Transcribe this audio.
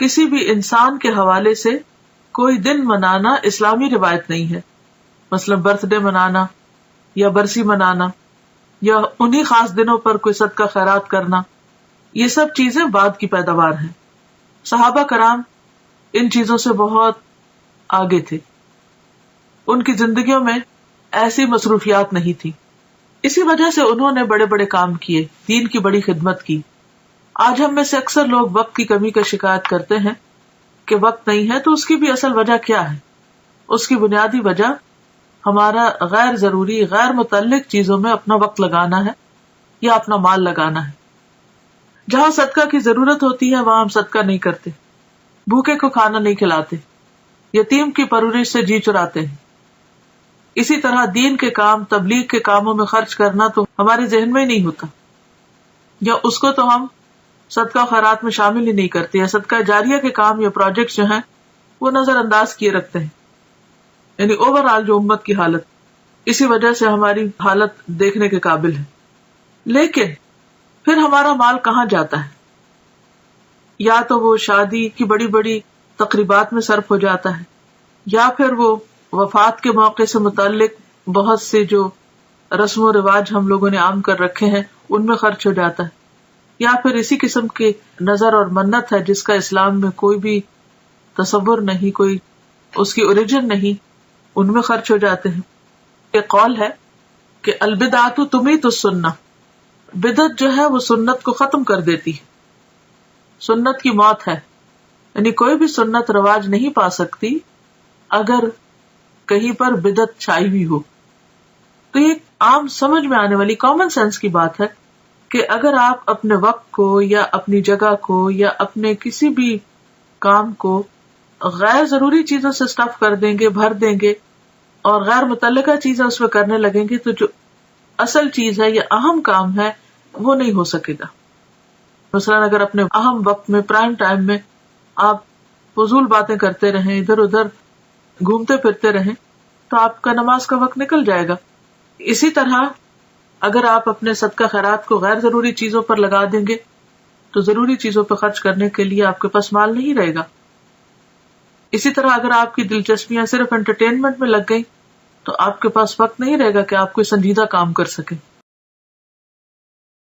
کسی بھی انسان کے حوالے سے کوئی دن منانا اسلامی روایت نہیں ہے. مثلا برتھ ڈے منانا یا برسی منانا یا انہی خاص دنوں پر کوئی صدقہ خیرات کرنا، یہ سب چیزیں بعد کی پیداوار ہیں. صحابہ کرام ان چیزوں سے بہت آگے تھے، ان کی زندگیوں میں ایسی مصروفیات نہیں تھی. اسی وجہ سے انہوں نے بڑے بڑے کام کیے، دین کی بڑی خدمت کی. آج ہم میں سے اکثر لوگ وقت کی کمی کا شکایت کرتے ہیں کہ وقت نہیں ہے، تو اس کی بھی اصل وجہ کیا ہے؟ اس کی بنیادی وجہ ہمارا غیر ضروری، غیر متعلق چیزوں میں اپنا وقت لگانا ہے یا اپنا مال لگانا ہے. جہاں صدقہ کی ضرورت ہوتی ہے وہاں ہم صدقہ نہیں کرتے، بھوکے کو کھانا نہیں کھلاتے، یتیم کی پرورش سے جی چراتے ہیں. اسی طرح دین کے کام، تبلیغ کے کاموں میں خرچ کرنا تو ہمارے ذہن میں ہی نہیں ہوتا، یا اس کو تو ہم صدقہ خیرات میں شامل ہی نہیں کرتے، یا صدقہ جاریہ کے کام یا پروجیکٹس جو ہیں وہ نظر انداز کیے رکھتے ہیں. یعنی اوور آل جو امت کی حالت، اسی وجہ سے ہماری حالت دیکھنے کے قابل ہے. لیکن پھر ہمارا مال کہاں جاتا ہے؟ یا تو وہ شادی کی بڑی بڑی تقریبات میں صرف ہو جاتا ہے، یا پھر وہ وفات کے موقع سے متعلق بہت سے جو رسم و رواج ہم لوگوں نے عام کر رکھے ہیں ان میں خرچ ہو جاتا ہے، یا پھر اسی قسم کی نظر اور منت ہے جس کا اسلام میں کوئی بھی تصور نہیں، کوئی اس کی اوریجن نہیں، ان میں خرچ ہو جاتے ہیں. ایک قول ہے کہ البدعۃ تمیت السنہ، بدعت جو ہے وہ سنت کو ختم کر دیتی ہے، سنت کی موت ہے. یعنی کوئی بھی سنت رواج نہیں پا سکتی اگر کہیں پر بدعت چھائی ہوئی ہو. تو یہ عام سمجھ میں آنے والی کامن سینس کی بات ہے کہ اگر آپ اپنے وقت کو یا اپنی جگہ کو یا اپنے کسی بھی کام کو غیر ضروری چیزوں سے اسٹف کر دیں گے، بھر دیں گے، اور غیر متعلقہ چیزیں اس میں کرنے لگیں گے، تو جو اصل چیز ہے یا اہم کام ہے وہ نہیں ہو سکے گا. مثلاً اگر اپنے اہم وقت میں، پرائم ٹائم میں آپ فضول باتیں کرتے رہیں، ادھر ادھر گھومتے پھرتے رہیں، تو آپ کا نماز کا وقت نکل جائے گا. اسی طرح اگر آپ اپنے صدقہ خیرات کو غیر ضروری چیزوں پر لگا دیں گے تو ضروری چیزوں پر خرچ کرنے کے لیے آپ کے پاس مال نہیں رہے گا. اسی طرح اگر آپ کی دلچسپیاں صرف انٹرٹینمنٹ میں لگ گئی تو آپ کے پاس وقت نہیں رہے گا کہ آپ کوئی سنجیدہ کام کر سکیں.